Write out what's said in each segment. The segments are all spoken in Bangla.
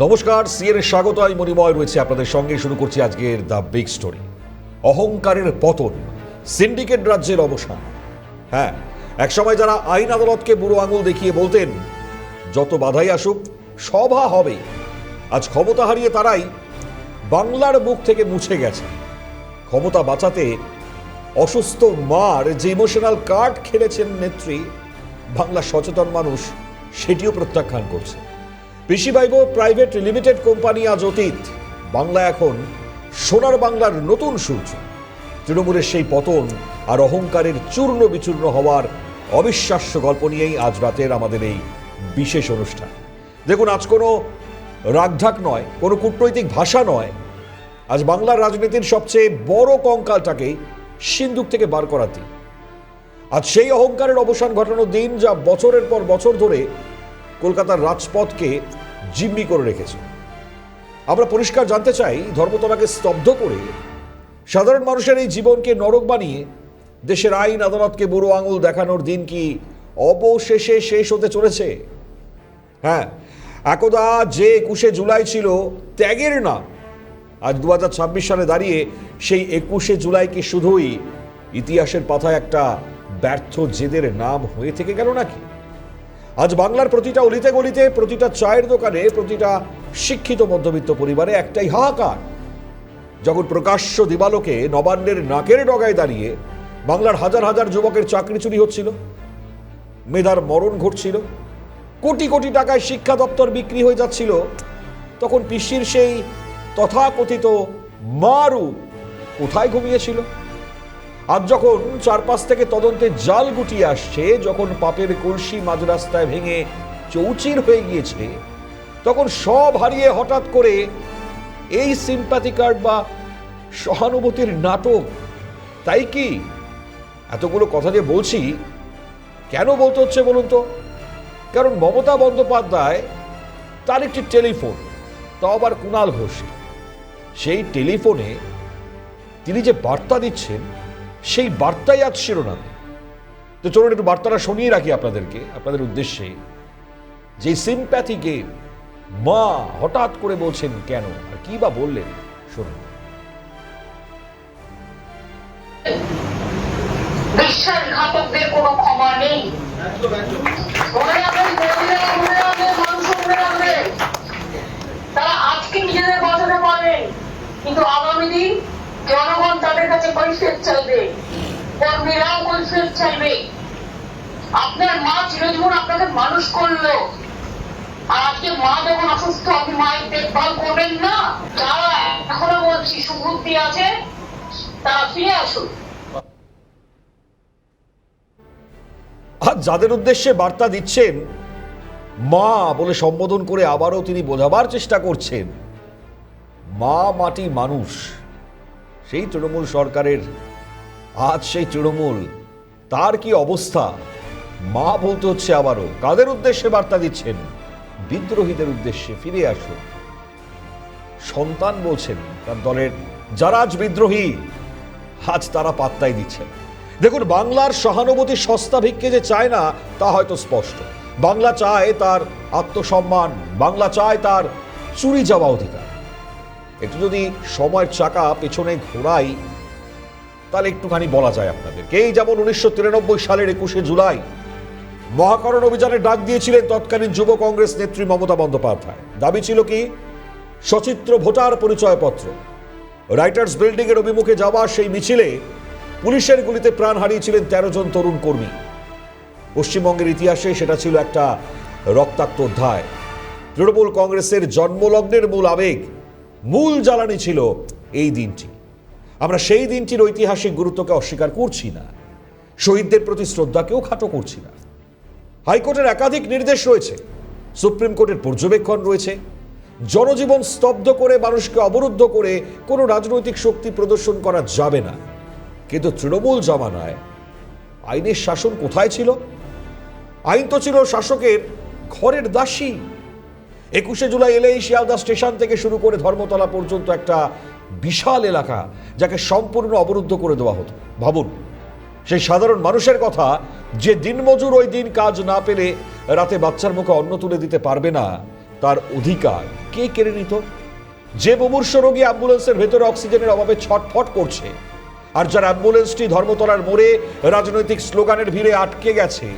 নমস্কার, সিএনএ স্বাগত। আমি মণিময় রয়েছে আপনাদের সঙ্গে। শুরু করছি আজকের দ্য বিগ স্টোরি। অহংকারের পতন, সিন্ডিকেট রাজ্যের অবসান। হ্যাঁ, একসময় যারা আইন আদালতকে বুড়ো আঙুল দেখিয়ে বলতেন যত বাধাই আসুক সভা হবে, আজ ক্ষমতা হারিয়ে তারাই বাংলার মুখ থেকে মুছে গেছে। ক্ষমতা বাঁচাতে অসুস্থ মার যে ইমোশনাল কার্ড খেলেছেন নেত্রী, বাংলা সচেতন মানুষ সেটিও প্রত্যাখ্যান করছে। পিসি ভাইবো প্রাইভেট লিমিটেড কোম্পানি আজ অতীত, বাংলা এখন সোনার বাংলার নতুন সূর্য। তৃণমূলের সেই পতন আর অহংকারের চূর্ণ বিচূর্ণ হওয়ার অবিশ্বাস্য গল্প নিয়েই আজ রাতের আমাদের এই বিশেষ অনুষ্ঠান। দেখুন, আজ কোনো রাগঢাক নয়, কোনো কূটনৈতিক ভাষা নয়, আজ বাংলার রাজনীতির সবচেয়ে বড় কঙ্কালটাকেই সিন্দুক থেকে বার করার দিন। আজ সেই অহংকারের অবসান ঘটানোর দিন, যা বছরের পর বছর ধরে কলকাতার রাজপথকে জিম্মি করে রেখেছে। আমরা পরিষ্কার জানতে চাই, ধর্মতলাকে স্তব্ধ করে সাধারণ মানুষের এই জীবনকে নরক বানিয়ে দেশের আইন আদালতকে বুড়ো আঙুল দেখানোর দিন কি অবশেষে শেষ হতে চলেছে? হ্যাঁ, একদা যে 21শে জুলাই ছিল ত্যাগের নাম, আজ 2026 সালে দাঁড়িয়ে সেই 21শে জুলাই কি শুধুই ইতিহাসের পাতায় একটা ব্যর্থ জেদের নাম হয়ে থেকে গেল নাকি? আজ বাংলার প্রতিটা অলিতে গলিতে, প্রতিটা চায়ের দোকানে, প্রতিটা শিক্ষিত মধ্যবিত্ত পরিবারে একটাই হাহাকার। যখন প্রকাশ্য দিবালোকে নবান্নের নাকের ডগায় দাঁড়িয়ে বাংলার হাজার হাজার যুবকের চাকরি চুরি হচ্ছিল, মেধার মরণ ঘটছিল, কোটি কোটি টাকায় শিক্ষা দপ্তর বিক্রি হয়ে যাচ্ছিল, তখন পিসির সেই তথাকথিত মারু কোথায় ঘুমিয়েছিল? আজ যখন চারপাশ থেকে তদন্তের জাল গুটিয়ে আসছে, যখন পাপের কলসি মাঝ রাস্তায় ভেঙে চৌচির হয়ে গিয়েছে, তখন সব হারিয়ে হঠাৎ করে এই সিম্প্যাথি কার্ড বা সহানুভূতির নাটক। তাই কি এতগুলো কথা যে বলছি, কেন বলতে হচ্ছে বলুন তো? কারণ মমতা বন্দ্যোপাধ্যায়, তার একটি টেলিফোন, তাও আবার কুণাল ঘোষ, সেই টেলিফোনে তিনি যে বার্তা দিচ্ছেন, সেই বার্তাই আজ শিরোনামে। তো চলুন একটু বার্তাটা শুনিয়ে রাখি আপনাদেরকে, আপনাদের উদ্দেশ্যে। যে সিম্প্যাথি গেম মা হঠাৎ করে বলছেন কেন, আর কি বা বললেন, শুনুন। বিশ্বাসঘাতকদের কোনো ক্ষমা নেই। তারা আজকে নিজেদের বাঁচাতে পারবেন, কিন্তু আগামী দিন জনগণ তাদের কাছে কৈফিয়ত চাইবে, কর্মীরাও কৈফিয়ত চাইবে। আপনার মা চিরজীবন আপনাকে মানুষ করলো, আর আজকে মা যখন অসুস্থ, আপনি মায়ের দেখভাল করবেন না? যারা এখনো বলছি সুবুদ্ধি আছে, তারা ফিরে আসুন। আর যাদের উদ্দেশ্যে বার্তা দিচ্ছেন মা বলে সম্বোধন করে, আবারও তিনি বোঝাবার চেষ্টা করছেন মা মাটি মানুষ। সেই তৃণমূল সরকারের আজ সেই তৃণমূল, তার কি অবস্থা? মা বলতে হচ্ছে আবারও। কাদের উদ্দেশ্যে বার্তা দিচ্ছেন? বিদ্রোহীদের উদ্দেশ্যে, ফিরে আসুন। সন্তান বলছেন তার দলের যারা আজ বিদ্রোহী, আজ তারা পাত্তাই দিচ্ছেন। দেখুন, বাংলার সহানুভূতি সস্তা ভিক্ষে যে চায় না, তা হয়তো স্পষ্ট। বাংলা চায় তার আত্মসম্মান, বাংলা চায় তার চুরি যাওয়া অধিকার। একটু যদি সময়ের চাকা পেছনে ঘোরাই, তাহলে একটুখানি বলা যায় আপনাদেরকে। এই যেমন 1993 সালের 21শে জুলাই মহাকরণ অভিযানে ডাক দিয়েছিলেন তৎকালীন যুব কংগ্রেস নেত্রী মমতা বন্দ্যোপাধ্যায়। দাবি ছিল কি? সচিত্র ভোটার পরিচয়পত্র। রাইটার্স বিল্ডিং এর অভিমুখে যাওয়া সেই মিছিলে পুলিশের গুলিতে প্রাণ হারিয়েছিলেন 13 জন তরুণ কর্মী। পশ্চিমবঙ্গের ইতিহাসে সেটা ছিল একটা রক্তাক্ত অধ্যায়। তৃণমূল কংগ্রেসের জন্মলগ্নের মূল আবেগ, মূল জ্বালানি ছিল এই দিনটি। আমরা সেই দিনটির ঐতিহাসিক গুরুত্বকে অস্বীকার করছি না, শহীদদের প্রতি শ্রদ্ধাকেও খাটো করছি না। হাইকোর্টের একাধিক নির্দেশ রয়েছে, সুপ্রিম কোর্টের পর্যবেক্ষণ রয়েছে। জনজীবন স্তব্ধ করে, মানুষকে অবরুদ্ধ করে কোনো রাজনৈতিক শক্তি প্রদর্শন করা যাবে না। কিন্তু তৃণমূল জামানায় আইনের শাসন কোথায় ছিল? আইন তো ছিল শাসকের ঘরের দাসী। 21শে জুলাই এলেই শিয়ালদা স্টেশন থেকে শুরু করে ধর্মতলা পর্যন্ত একটা বিশাল এলাকা, যাকে সম্পূর্ণ অবরুদ্ধ করে দেওয়া হতো। ভাবুন, সেই সাধারণ মানুষের কথা, যে দিনমজুর ওই দিন কাজ না পেলে রাতে বাচ্চার মুখে অন্ন তুলে দিতে পারবে না, তার অধিকার কে কেড়ে নিত? যে মুমূর্ষ রোগী অ্যাম্বুলেন্সের ভেতরে অক্সিজেনের অভাবে ছটফট করছে, আর যার অ্যাম্বুলেন্সটি ধর্মতলার মোড়ে রাজনৈতিক স্লোগানের ভিড়ে আটকে গেছে,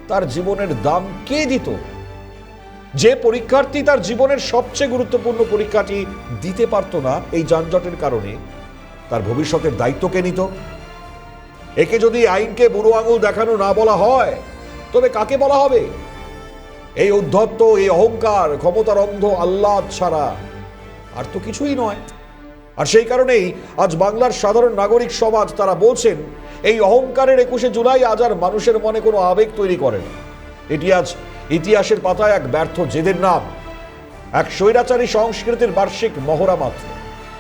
তার জীবনের দাম কে দিত? যে পরীক্ষার্থী তার জীবনের সবচেয়ে গুরুত্বপূর্ণ পরীক্ষাটি দিতে পারত না এই যানজটের কারণে, তার ভবিষ্যতের দায়িত্ব কে নিত? একে যদি আইনকে বুড়ো আঙুল দেখানো না বলা হয়, তবে কাকে বলা হবে? এই উদ্ধত্ত, এই অহংকার, ক্ষমতার অন্ধ আহ্লাদ ছাড়া আর তো কিছুই নয়। আর সেই কারণেই আজ বাংলার সাধারণ নাগরিক সমাজ তারা বলছেন, এই অহংকারের 21শে জুলাই আজ আর মানুষের মনে কোনো আবেগ তৈরি করে না। এটি আজ ইতিহাসের পাতায় এক ব্যর্থ জেদের নাম, এক স্বৈরাচারী সংস্কৃতির বার্ষিক মহড়া মাত্র।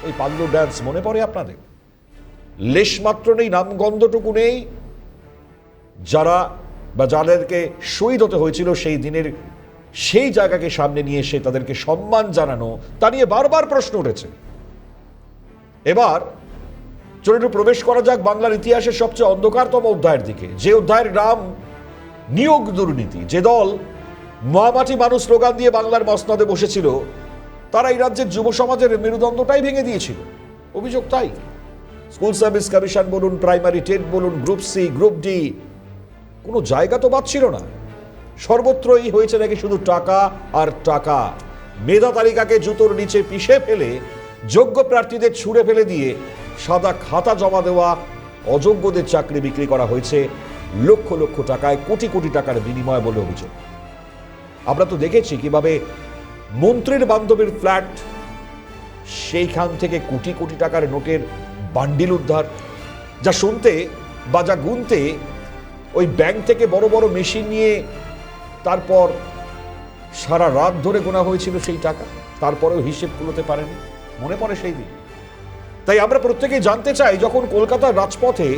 ওই পাল্লু ড্যান্স মনে পড়ে আপনাদের? লেশমাত্র নেই, নামগন্ধটুকু নেই যারা বা যাদেরকে শহীদ হতে হয়েছিল সেই দিনের সেই জায়গাকে সামনে নিয়ে এসে তাদেরকে সম্মান জানানো, তা নিয়ে বারবার প্রশ্ন উঠেছে। এবার চলুন একটু প্রবেশ করা যাক বাংলার ইতিহাসের সবচেয়ে অন্ধকারতম অধ্যায়ের দিকে, যে অধ্যায়ের নাম নিয়োগ দুর্নীতি। যে দল মহামাটি মানুষ স্লোগান দিয়ে বাংলার মসনদে বসেছিল, তারা এই রাজ্যের যুব সমাজের মেরুদণ্ডটাই ভেঙে দিয়েছিল। অভিযোগ তাই। স্কুল সার্ভিস কমিশন বলুন, প্রাইমারি টেট বলুন, গ্রুপ সি, গ্রুপ ডি, কোনো জায়গা তো বাদ ছিল না। সর্বত্রই হয়েছে নাকি শুধু টাকা আর টাকা। মেধা তালিকাকে জুতোর নিচে পিষে ফেলে যোগ্য প্রার্থীদের ছুঁড়ে ফেলে দিয়ে সাদা খাতা জমা দেওয়া অযোগ্যদের চাকরি বিক্রি করা হয়েছে লক্ষ লক্ষ টাকায়, কোটি কোটি টাকার বিনিময় বলে অভিযোগ। আমরা তো দেখেছি কিভাবে মন্ত্রীর বান্ধবীর ফ্ল্যাট, সেইখান থেকে কোটি কোটি টাকার নোটের বান্ডিল উদ্ধার, যা শুনতে বা যা গুনতে ওই ব্যাংক থেকে বড় বড় মেশিন নিয়ে তারপর সারা রাত ধরে গোনা হয়েছিল সেই টাকা, তারপরেও হিসেব কুলোতে পারেনি। মনে পড়ে সেই দিন। তাই আমরা প্রত্যেকেই জানতে চাই, যখন কলকাতার রাজপথে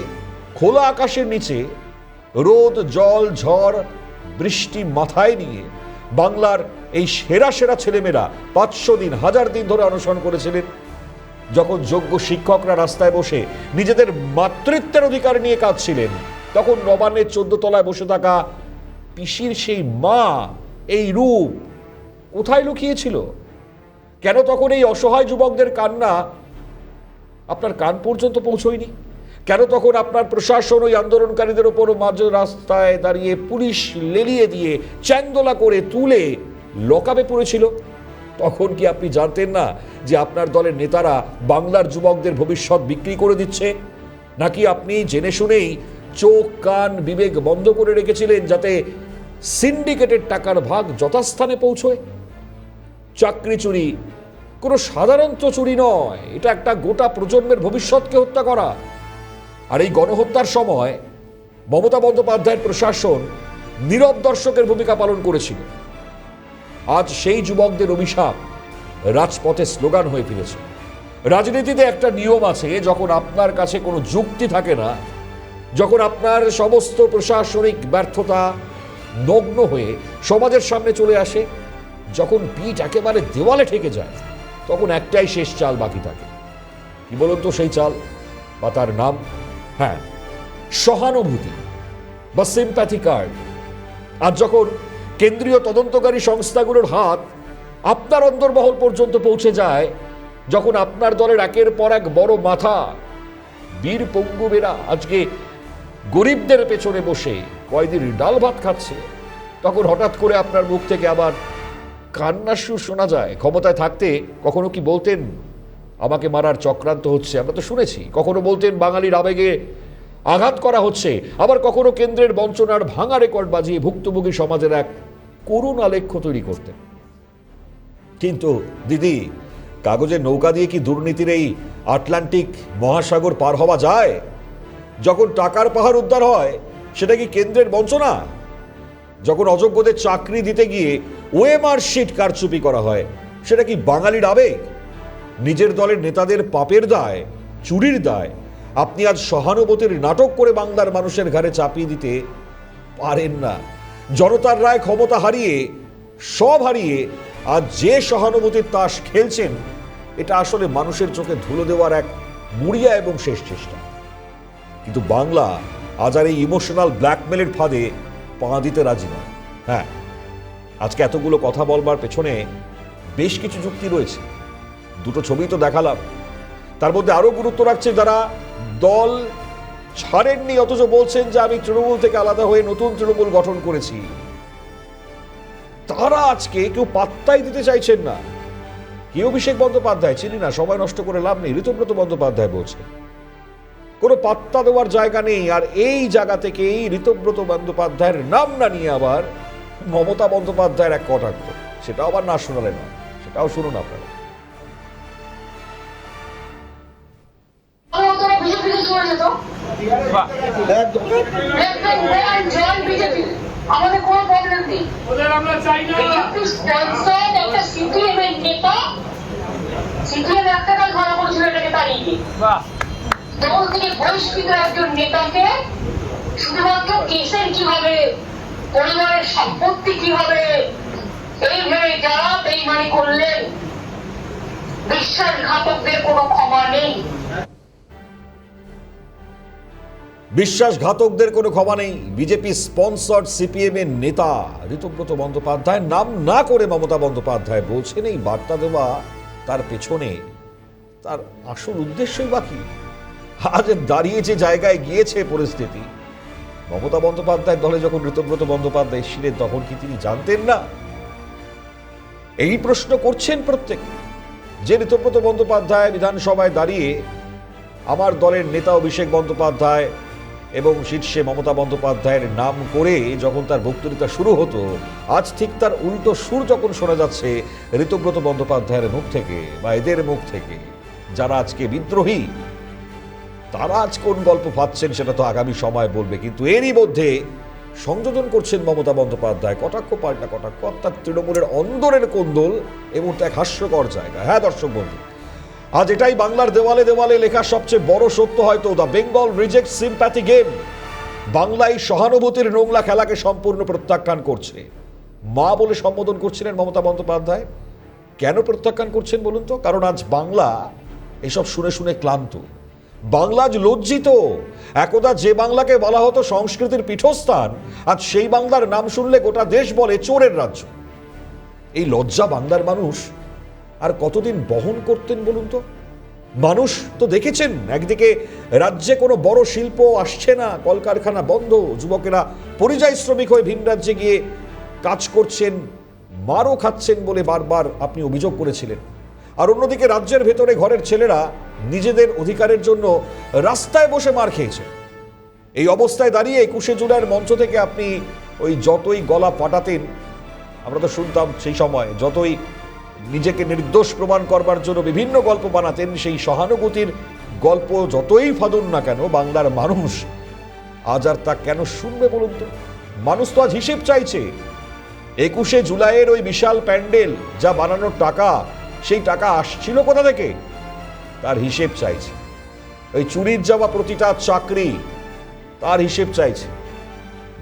খোলা আকাশের নিচে রোদ, জল, ঝড়, বৃষ্টি মাথায় নিয়ে বাংলার এই সেরা সেরা ছেলেমেয়েরা 500 দিন, 1000 দিন ধরে অনশন করেছিলেন, যখন যোগ্য শিক্ষকরা রাস্তায় বসে নিজেদের মাতৃত্বের অধিকার নিয়ে কাঁদছিলেন, তখন নবান্নের 14 তলায় বসে থাকা পিসির সেই মা এই রূপ কোথায় লুকিয়েছিল? কেন তখন এই অসহায় যুবকদের কান্না আপনার কান পর্যন্ত পৌঁছয়নি? কেন তখন আপনার প্রশাসন ওই আন্দোলনকারীদের ওপর মাঝ রাস্তায় দাঁড়িয়ে পুলিশ লেলিয়ে দিয়ে চ্যাংদোলা করে তুলে লকআপে পড়েছিল? তখন কি আপনি জানতেন না যে আপনার দলের নেতারা বাংলার যুবকদের ভবিষ্যৎ বিক্রি করে দিচ্ছে? নাকি আপনি জেনে শুনেই চোখ, কান, বিবেক বন্ধ করে রেখেছিলেন যাতে সিন্ডিকেটের টাকার ভাগ যথাস্থানে পৌঁছয়? চাকরি চুরি কোনো সাধারণ চুরি নয়, এটা একটা গোটা প্রজন্মের ভবিষ্যৎকে হত্যা করা। আর এই গণহত্যার সময় মমতা বন্দ্যোপাধ্যায়ের প্রশাসন নীরব দর্শকের ভূমিকা পালন করেছিল। আজ সেই যুবকদের অভিশাপ রাজপথে স্লোগান হয়ে ফিরেছে। রাজনীতিতে একটা নিয়ম আছে, যখন আপনার কাছে কোনো যুক্তি থাকে না, যখন আপনার সমস্ত প্রশাসনিক ব্যর্থতা নগ্ন হয়ে সমাজের সামনে চলে আসে, যখন পিঠ একেবারে দেওয়ালে ঠেকে যায়, তখন একটাই শেষ চাল বাকি থাকে। কি বলুন তো সেই চাল বা তার নাম? হ্যাঁ, সহানুভূতি বা সিম্প্যাথি কার্ড। আর যখন কেন্দ্রীয় তদন্তকারী সংস্থাগুলোর হাত আপনার অন্দরমহল পর্যন্ত পৌঁছে যায়, যখন আপনার দলের একের পর এক বড় মাথা বীর পঙ্গুবেরা আজকে গরিবদের পেছনে বসে কয়দিন ডাল ভাত খাচ্ছে, তখন হঠাৎ করে আপনার মুখ থেকে আবার কান্নার সুর শোনা যায়। ক্ষমতায় থাকতে কখনো কি বলতেন আমাকে মারার চক্রান্ত হচ্ছে? আমরা তো শুনেছি। কখনো বলতেন বাঙালির আবেগে আঘাত করা হচ্ছে, আবার কখনো কেন্দ্রের বঞ্চনার ভাঙা রেকর্ড বাজিয়ে ভুক্তভোগী সমাজের এক করুণ আলেখ্য তৈরি করতেন। কিন্তু দিদি, কাগজের নৌকা দিয়ে কি দুর্নীতির এই আটলান্টিক মহাসাগর পার হওয়া যায়? যখন টাকার পাহাড় উদ্ধার হয়, সেটা কি কেন্দ্রের বঞ্চনা? যখন অযোগ্যদের চাকরি দিতে গিয়ে ওএমআর শিট কারচুপি করা হয়, সেটা কি বাঙালির আবেগ? নিজের দলের নেতাদের পাপের দায়, চুরির দায় আপনি আজ সহানুভূতির নাটক করে বাংলার মানুষের ঘাড়ে চাপিয়ে দিতে পারেন না। জনতার রায় ক্ষমতা হারিয়ে, সব হারিয়ে আজ যে সহানুভূতির তাস খেলছেন, এটা আসলে মানুষের চোখে ধুলো দেওয়ার এক মুড়িয়া এবং শেষ চেষ্টা। কিন্তু বাংলা আজ আর এই ইমোশনাল ব্ল্যাকমেলের ফাঁদে পা দিতে রাজি নয়। হ্যাঁ, আজকে এতগুলো কথা বলবার পেছনে বেশ কিছু যুক্তি রয়েছে, দুটো ছবি তো দেখালাম। তার মধ্যে আরো গুরুত্ব রাখছে যারা দল ছাড়েননি অথচ বলছেন যে আমি তৃণমূল থেকে আলাদা হয়ে নতুন তৃণমূল গঠন করেছি, তারা আজকে কেউ পাত্তাই দিতে চাইছেন না। কি অভিষেক বন্দ্যোপাধ্যায় চিনি না, সময় নষ্ট করে লাভ নেই, ঋতব্রত বন্দ্যোপাধ্যায় বলছে কোনো পাত্তা দেওয়ার জায়গা নেই। আর এই জায়গা থেকেই ঋতব্রত বন্দ্যোপাধ্যায়ের নাম না নিয়ে আবার মমতা বন্দ্যোপাধ্যায়ের এক কটাক্ষ, সেটাও আবার না শোনালে না, সেটাও শুনুন আপনারা। আমাদের কোনো প্রবলেম নেই, একটা সিপিএম এর নেতা সিপিএম একটা কাজ ভালো করেছিল, এটাকে তাড়িয়ে দিয়ে দল থেকে বহিষ্কৃত একজন নেতাকে শুধুমাত্র কেসের কি হবে, পরিবারের সম্পত্তি কি হবে, এই ভেবে যারা বেইমানি করলেন, বিশ্বাসঘাতকদের কোনো ক্ষমা নেই। বিশ্বাসঘাতকদের কোনো ক্ষমা নেই। বিজেপি স্পন্সর্ড সিপিএম এর নেতা ঋতব্রত বন্দ্যোপাধ্যায় নাম না করে মমতা বন্দ্যোপাধ্যায় বলছেন এই বার্তা দেওয়া তার পেছনে তার আসল উদ্দেশ্যই বাকি। আজ দাঁড়িয়ে যে জায়গায় গিয়েছে পরিস্থিতি, মমতা বন্দ্যোপাধ্যায়ের দলে যখন ঋতব্রত বন্দ্যোপাধ্যায় ছিলেন তখন কি তিনি জানতেন না? এই প্রশ্ন করছেন প্রত্যেকে যে ঋতব্রত বন্দ্যোপাধ্যায় বিধানসভায় দাঁড়িয়ে আমার দলের নেতা অভিষেক বন্দ্যোপাধ্যায় এবং শীর্ষে মমতা বন্দ্যোপাধ্যায়ের নাম করে যখন তার বক্তৃতা শুরু হতো, আজ ঠিক তার উল্টো সুর যখন শোনা যাচ্ছে ঋতব্রত বন্দ্যোপাধ্যায়ের মুখ থেকে বা এদের মুখ থেকে, যারা আজকে বিদ্রোহী তারা আজ কোন গল্প ভাবছেন সেটা তো আগামী সময় বলবে। কিন্তু এরই মধ্যে সংযোজন করছেন মমতা বন্দ্যোপাধ্যায়, কটাক্ষ পাল্টা কটাক্ষ, অর্থাৎ তৃণমূলের অন্দরের কোন্দল এই মুহূর্তে এক হাস্যকর জায়গা। হ্যাঁ দর্শক বন্ধু, আজ এটাই বাংলার দেওয়ালে দেওয়ালে লেখা সবচেয়ে বড় সত্য হয়তো, the Bengal reject sympathy game. বাংলায় সহানুভূতির নোংলা খেলাকে সম্পূর্ণ প্রত্যাখ্যান করছে। মা বলে সম্বোধন করছিলেন মমতা বন্দ্যোপাধ্যায়। কেন প্রত্যাখ্যান করছেন বলুন তো? কারণ আজ বাংলা এসব শুনে শুনে ক্লান্ত, বাংলা আজ লজ্জিত। একদা যে বাংলাকে বলা হতো সংস্কৃতির পীঠস্থান, আজ সেই বাংলার নাম শুনলে গোটা দেশ বলে চোরের রাজ্য। এই লজ্জা বাংলার মানুষ আর কতদিন বহন করতেন বলুন তো? মানুষ তো দেখেছেন, একদিকে রাজ্যে কোনো বড় শিল্প আসছে না, কলকারখানা বন্ধ, যুবকেরা পরিযায়ী শ্রমিক হয়ে ভিন রাজ্যে গিয়ে কাজ করছেন, মারও খাচ্ছেন বলে বারবার আপনি অভিযোগ করেছিলেন। আর অন্যদিকে রাজ্যের ভেতরে ঘরের ছেলেরা নিজেদের অধিকারের জন্য রাস্তায় বসে মার খেয়েছে। এই অবস্থায় দাঁড়িয়ে 21শে জুলাইয়ের মঞ্চ থেকে আপনি ওই যতই গলা ফাটাতেন, আমরা তো শুনতাম সেই সময়, যতই নিজেকে নির্দোষ প্রমাণ করবার জন্য বিভিন্ন গল্প বানাতেন, সেই সহানুভূতির গল্প যতই ফাদুন না কেন, বাংলার মানুষ আজ আর তা কেন শুনবে বলুন তো? মানুষ তো আজ হিসেব চাইছে। 21শে জুলাইয়ের ওই বিশাল প্যান্ডেল, যা বানানোর টাকা, সেই টাকা আসছিল কোথা থেকে, তার হিসেব চাইছে। ওই চুরির যাওয়া প্রতিটা চাকরি, তার হিসেব চাইছে।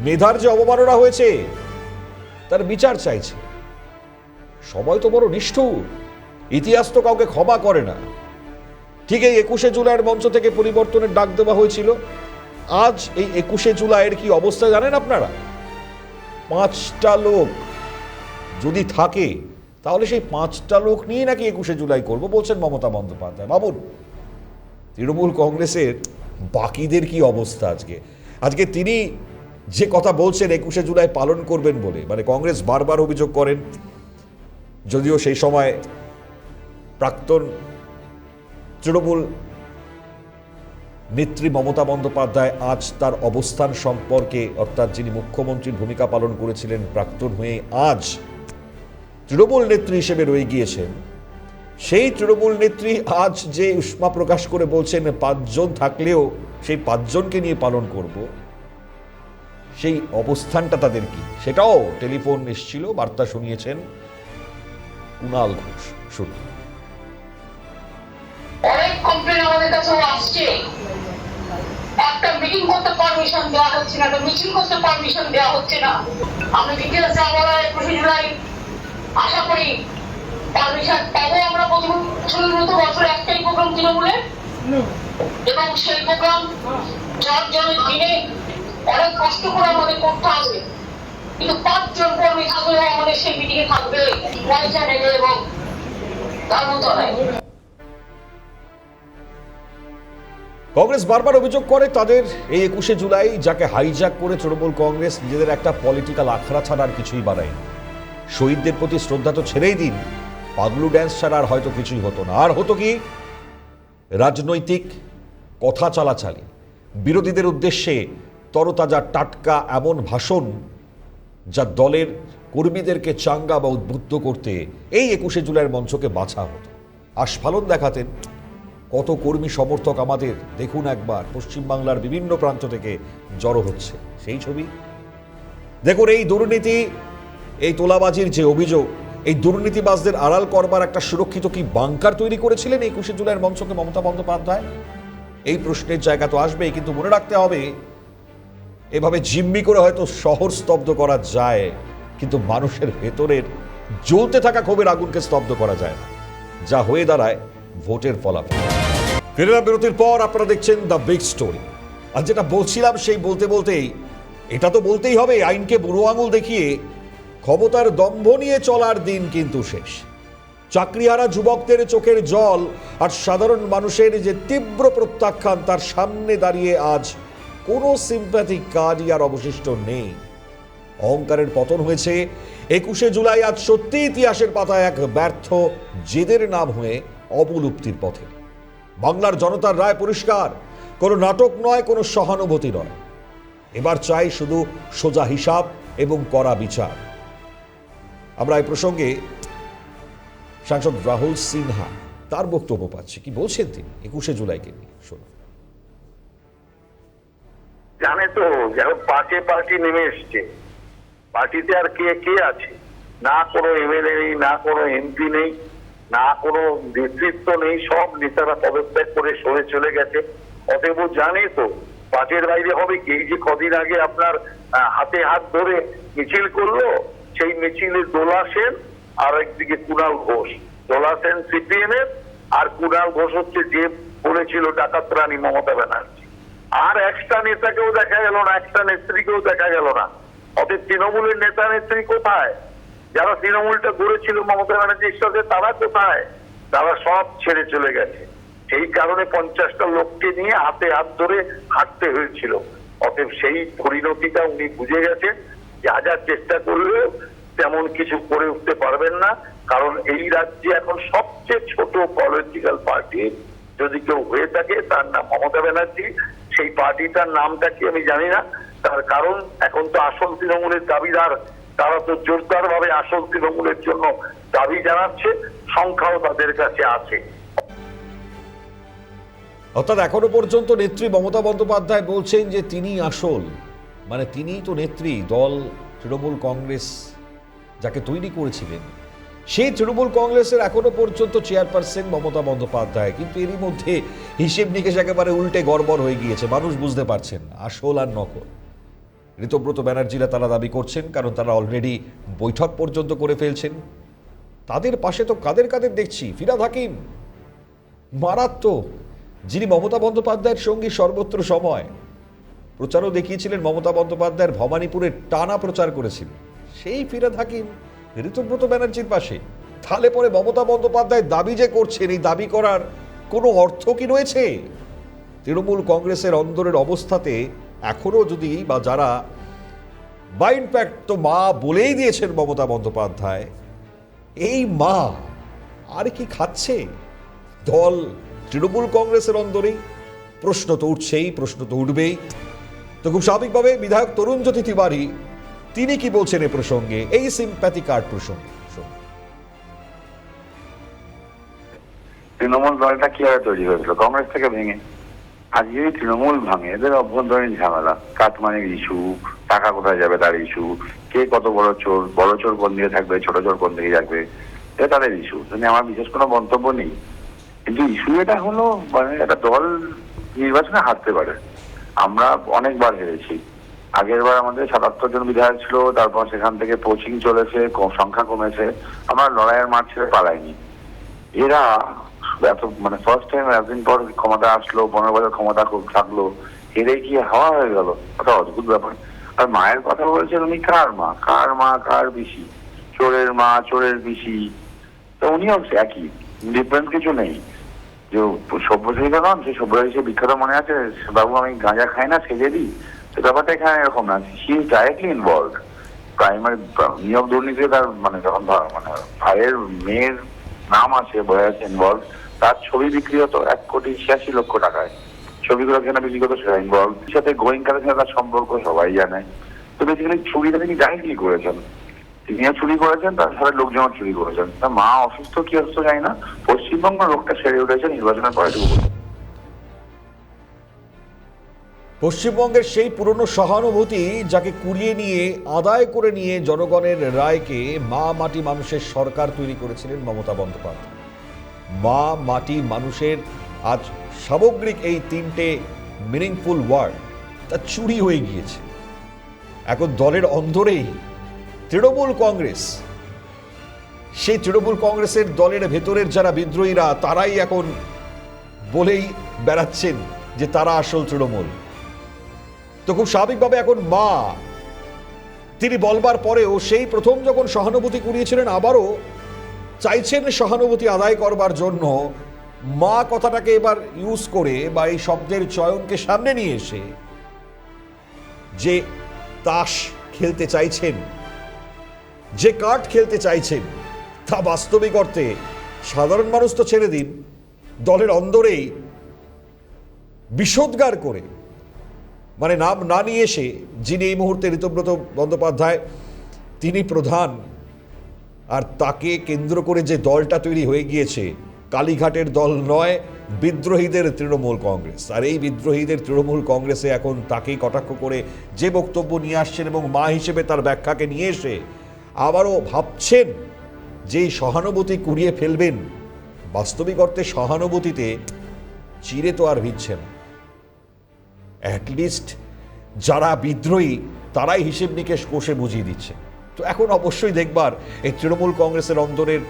মেধার যে অবমাননা হয়েছে তার বিচার চাইছে। সবাই তো বড় নিষ্ঠুর, ইতিহাস তো কাউকে ক্ষমা করে না। ঠিক এই 21শে জুলাইয়ের মঞ্চ থেকে পরিবর্তনের ডাক দেওয়া হয়েছিল। আজ এই 21শে জুলাইয়ের কি অবস্থা জানেন আপনারা? 5টা লোক যদি থাকে তাহলে সেই 5টা লোক নিয়ে নাকি 21শে জুলাই করবো বলছেন মমতা বন্দ্যোপাধ্যায়। ভাবুন তৃণমূল কংগ্রেসের বাকিদের কি অবস্থা আজকে। আজকে তিনি যে কথা বলছেন 21শে জুলাই পালন করবেন বলে, মানে কংগ্রেস বারবার অভিযোগ করেন, যদিও সেই সময় প্রাক্তন তৃণমূল নেত্রী মমতা বন্দ্যোপাধ্যায় আজ তার অবস্থান সম্পর্কে, অর্থাৎ যিনি মুখ্যমন্ত্রীর ভূমিকা পালন করেছিলেন প্রাক্তন হয়ে আজ তৃণমূল নেত্রী হিসেবে রয়ে গিয়েছেন, সেই তৃণমূল নেত্রী আজ যে উষ্মা প্রকাশ করে বলছেন 5 জন থাকলেও সেই 5 জনকে নিয়ে পালন করব, সেই অবস্থানটা তাদের কি, সেটাও টেলিফোন এসেছিল, বার্তা শুনিয়েছেন কুণাল ঘোষ। শুনুন। অনেক কমপ্লেন আমাদের কাছে আসছে, একটা মিটিং করতে পারমিশন দেওয়া হচ্ছে না, একটা মিছিল করতে পারমিশন দেওয়া হচ্ছে না। আমি ডিটেলস আমরা 21শে জুলাই আশা করি পারমিশন পাবো। আমরা প্রথম বছর একটাই প্রোগ্রাম তৃণমূলের, এবং সেই প্রোগ্রাম জনের দিনে অনেক কষ্ট করে আমাদের করতে হবে, কিন্তু 5 জন কর্মী থাকলেও আমাদের সেই মিটিংয়ে থাকবে পয়সা নেবে এবং দামোদরায়। কংগ্রেস বারবার অভিযোগ করে তাদের এই 21শে জুলাই যাকে হাইজ্যাক করে তৃণমূল কংগ্রেস নিজেদের একটা পলিটিক্যাল আখড়া ছাড়া আর কিছুই বানায়নি। শহীদদের প্রতি শ্রদ্ধা তো ছেড়েই দিন, পাগলু ড্যান্স ছাড়া আর হয়তো কিছুই হতো না। আর হতো কি রাজনৈতিক কথা চালাচালি, বিরোধীদের উদ্দেশ্যে তরতাজা টাটকা এমন ভাষণ যা দলের কর্মীদেরকে চাঙ্গা বা উদ্বুদ্ধ করতে এই 21শে জুলাইয়ের মঞ্চকে বাছা হতো। আস্ফালন দেখাতেন কত কর্মী সমর্থক আমাদের দেখুন একবার পশ্চিমবাংলার বিভিন্ন প্রান্ত থেকে জড়ো হচ্ছে সেই ছবি দেখুন। এই দুর্নীতি, এই তোলাবাজির যে অভিযোগ, এই দুর্নীতিবাজদের আড়াল করবার একটা সুরক্ষিত কি বাংকার তৈরি করেছিলেন 21শে জুলাইয়ের মঞ্চকে মমতা বন্দ্যোপাধ্যায়? এই প্রশ্নের জায়গা তো আসবেই, কিন্তু মনে রাখতে হবে এভাবে জিম্মি করে হয়তো শহর স্তব্ধ করা যায়, কিন্তু মানুষের ভেতরের জ্বলতে থাকা ক্ষোভের আগুনকে স্তব্ধ করা যায় না, যা হয়ে দাঁড়ায় ভোটের ফলাফল। ফেরা বিরতির পর আপনারা দেখছেন দ্য বিগ স্টোরি। আর যেটা বলছিলাম সেই বলতে বলতেই এটা তো বলতেই হবে, আইনকে বুড়ো আঙুল দেখিয়ে ক্ষমতার দম্ভ নিয়ে চলার দিন কিন্তু শেষ। চাকরিহারা যুবকদের চোখের জল আর সাধারণ মানুষের যে তীব্র প্রত্যাখ্যান, তার সামনে দাঁড়িয়ে আজ কোনো সিম্প্যাথিক কাজই আর অবশিষ্ট নেই। অহংকারের পতন হয়েছে। 21শে জুলাই আজ সত্যি ইতিহাসের পাতায় এক ব্যর্থ জেদের নাম হয়ে অবলুপ্তির পথে। বাংলার জনতার রায় পরিষ্কার, কোনো নাটক নয়, কোনো সহানুভূতি নয়। এবার চাই শুধু সোজা হিসাব এবং কড়া বিচার। আমরা এই প্রসঙ্গে সাংসদ রাহুল সিনহা তার বক্তব্য পাচ্ছি, কি বলছেন তিনি 21শে জুলাইকে নিয়ে, শুনুন। জানে তো যেন পার্টি পার্টি নেমে এসছে, পার্টিতে আর কে কে আছে? না কোনো এমএলএ নেই, না কোনো এমপি নেই, না কোনো নেতৃত্ব নেই, সব নেতারা পদত্যাগ করে সরে চলে গেছে। অতএব জানে তো পার্টির বাইরে হবে কি? এই যে কদিন আগে আপনার হাতে হাত ধরে মিছিল করলো, সেই মিছিলে দোলা সেন আর একদিকে কুণাল ঘোষ। দোলা সেন সিপিএম এর আর কুণাল ঘোষ হচ্ছে যে বলেছিল ডাকাত রানী মমতা ব্যানার্জি। আর একটা নেতাকেও দেখা গেল না, একটা নেত্রীকেও দেখা গেল না। অতএব তৃণমূলের নেতা নেত্রী কোথায়? যারা তৃণমূলটা গড়েছিল মমতা ব্যানার্জির সাথে, তারা কোথায়? তারা সব ছেড়ে চলে গেছে। সেই কারণে 50টা লোককে নিয়ে হাতে হাত ধরে হাঁটতে হয়েছিল। অতএব সেই পরিণতিটা উনি বুঝে গেছেন। যা যা চেষ্টা করলেও তেমন কিছু করে উঠতে পারবেন না, কারণ এই রাজ্যে এখন সবচেয়ে ছোট পলিটিক্যাল পার্টি যদি কেউ হয়ে থাকে তার নাম মমতা ব্যানার্জি। সেই পার্টিটার নামটা কি আমি জানি না, তার কারণ এখন তো আসল তৃণমূলের দাবিদার, তারা তো জোরদার ভাবে আসল তৃণমূলের জন্য দাবি জানাচ্ছে, সংখ্যাও তাদের কাছে আছে। অর্থাৎ এখনো পর্যন্ত নেত্রী মমতা বন্দ্যোপাধ্যায় বলছেন যে তিনি আসল, মানে তিনিই তো নেত্রী। দল তৃণমূল কংগ্রেস যাকে তৈরি করেছিলেন, সেই তৃণমূল কংগ্রেসের এখনো পর্যন্ত চেয়ারপারসন মমতা বন্দ্যোপাধ্যায়। কিন্তু এরই মধ্যে হিসেব নিকেশ একেবারে উল্টে গড়বড় হয়ে গিয়েছে। মানুষ বুঝতে পারছেন আসল আর নকল। ঋতব্রত ব্যানার্জিরা তারা দাবি করছেন, কারণ তারা অলরেডি বৈঠক পর্যন্ত করে ফেলছেন। তাদের পাশে তো কাদের কাদের দেখছি, ফিরহাদ হাকিম মারাত্মক, যিনি মমতা বন্দ্যোপাধ্যায়ের সঙ্গী সর্বত্র সময়। প্রচারও দেখিয়েছিলেন মমতা বন্দ্যোপাধ্যায়ের ভবানীপুরে টানা প্রচার করেছিলেন সেই ফিরহাদ হাকিম ঋতব্রত ব্যানার্জির পাশে। তাহলে পরে মমতা বন্দ্যোপাধ্যায় দাবি যে করছেন, এই দাবি করার কোনো অর্থ কি রয়েছে? তৃণমূল কংগ্রেসের অন্দরের অবস্থাতে এখনো যদি বা যারা বা ইনফ্যাক্ট তো মা বলেই দিয়েছেন মমতা বন্দ্যোপাধ্যায়, এই মা আর কি খাচ্ছে দল তৃণমূল কংগ্রেসের অন্দরেই? প্রশ্ন তো উঠছেই, প্রশ্ন তো উঠবেই। তো খুব স্বাভাবিকভাবে বিধায়ক তরুণজ্যোতি তিওয়ারি তিনি কি বলছেন এ প্রসঙ্গে, এই সিম্প্যাথি কার্ড প্রসঙ্গে। তৃণমূল দলটা কিভাবে তৈরি হয়েছিল? কংগ্রেস থেকে ভেঙে। আজ যদি তৃণমূল ভাঙে, এদের অভ্যন্তরীণ ঝামেলা, কাটমানির ইস্যু, টাকা কোথায় যাবে তার ইস্যু, কে কত বড় চোর কোন দিকে থাকবে, ছোট চোর কোন দিকে যাবে, এটা তাদের ইস্যু। আমার বিশেষ কোনো মন্তব্য নেই। কিন্তু ইস্যু এটা হলো, মানে একটা দল নির্বাচনে হারতে পারে। আমরা অনেকবার হেরেছি। আগের বার আমাদের 77 জন বিধায়ক ছিল, তারপর সেখান থেকে পোচিং চলেছে, সংখ্যা কমেছে, আমরা লড়াইয়ের মাঠ ছেড়ে পালাইনি। এরা এত মানে ফার্স্ট টাইম এতদিন পর ক্ষমতা আসলো, 15 বছর ক্ষমতা থাকলো, হেরে কি হাওয়া হয়ে গেল? একটা অদ্ভুত ব্যাপার। আর মায়ের কথা বলছেন উনি, কার মা কার বেশি? চোরের মা, চোরের বেশি। তো উনিও একই। ডিফারেন্ট কিছু নেই। যে সব্যসাচী নন, সেই সব্যসাচী সে বিখ্যাত মনে আছে, বাবু আমি গাঁজা খাই না সেজে দিই, তো ব্যাপারটা এখানে এরকম না। She is directly involve. Primary নিয়োগ দুর্নীতিতে তার মানে যখন মানে ভাইয়ের মেয়ের নাম আছে বোঝা যাচ্ছে ইনভলভ, তার ছবি বিক্রি হতো 1,86,00,000 টাকায়, ছবিগুলো কেনা বিক্রি করতো সেটা ইনভলভ, সাথে গোয়েঙ্কারের সাথে তার সম্পর্ক সবাই জানে। তো বেসিক্যালি চুরিটা তিনি ডাইরেক্টলি করেছেন, তিনিও চুরি করেছেন, তার সাথে লোকজনও চুরি করেছেন। তার মা অসুস্থ কি অসুস্থ জানি না, পশ্চিমবঙ্গ লোকটা সেরে উঠেছে নির্বাচনের পরে এটুকু বলতে। পশ্চিমবঙ্গের সেই পুরনো সহানুভূতি যাকে কুড়িয়ে নিয়ে আদায় করে নিয়ে জনগণের রায়কে মা মাটি মানুষের সরকার তৈরি করেছিলেন মমতা বন্দ্যোপাধ্যায়। মা মাটি মানুষের আজ সামগ্রিক এই তিনটে মিনিংফুল ওয়ার্ড তা চুরি হয়ে গিয়েছে। এখন দলের অন্দরেই তৃণমূল কংগ্রেস, সেই তৃণমূল কংগ্রেসের দলের ভেতরের যারা বিদ্রোহীরা তারাই এখন বলেই বেড়াচ্ছেন যে তারা আসল তৃণমূল। তো খুব স্বাভাবিকভাবে এখন মা তিনি বলবার পরেও সেই প্রথম যখন সহানুভূতি কুড়িয়েছিলেন আবারও চাইছেন সহানুভূতি আদায় করবার জন্য মা কথাটাকে এবার ইউজ করে বা এই শব্দের চয়নকে সামনে নিয়ে এসে যে তাস খেলতে চাইছেন, যে কার্ড খেলতে চাইছেন, তা বাস্তবিক অর্থে সাধারণ মানুষ তো ছেড়ে দিন, দলের অন্দরেই বিষোদ্গার করে মানে নাম না নিয়ে এসে যিনি এই মুহূর্তে ঋতব্রত বন্দ্যোপাধ্যায় তিনি প্রধান, আর তাকে কেন্দ্র করে যে দলটা তৈরি হয়ে গিয়েছে কালীঘাটের দল নয়, বিদ্রোহীদের তৃণমূল কংগ্রেস। আর এই বিদ্রোহীদের তৃণমূল কংগ্রেসে এখন তাকেই কটাক্ষ করে যে বক্তব্য নিয়ে আসছেন এবং মা হিসেবে তার ব্যাখ্যাকে নিয়ে এসে আবারও ভাবছেন যে সহানুভূতি কুড়িয়ে ফেলবেন। বাস্তবিক অর্থে সহানুভূতিতে চিরে তো আর ভিজছে না, অ্যাটলিস্ট যারা বিদ্রোহী তারাই হিসেব নিকেশ কষে বুঝিয়ে দিচ্ছে। তো এখন অবশ্যই দেখবার এই তৃণমূল কংগ্রেসের অন্দরের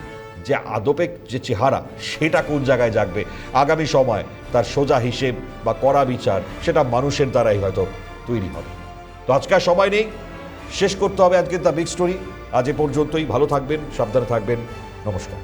যে আদপে যে চেহারা সেটা কোন জায়গায় জাগবে। আগামী সময় তার সোজা হিসেব বা কড়া বিচার সেটা মানুষের দ্বারাই হয়তো তৈরি হবে। তো আজকাল সময় নেই, শেষ করতে হবে আজকের দ্য বিগ স্টোরি। আজ এ পর্যন্তই। ভালো থাকবেন, সাবধানে থাকবেন, নমস্কার।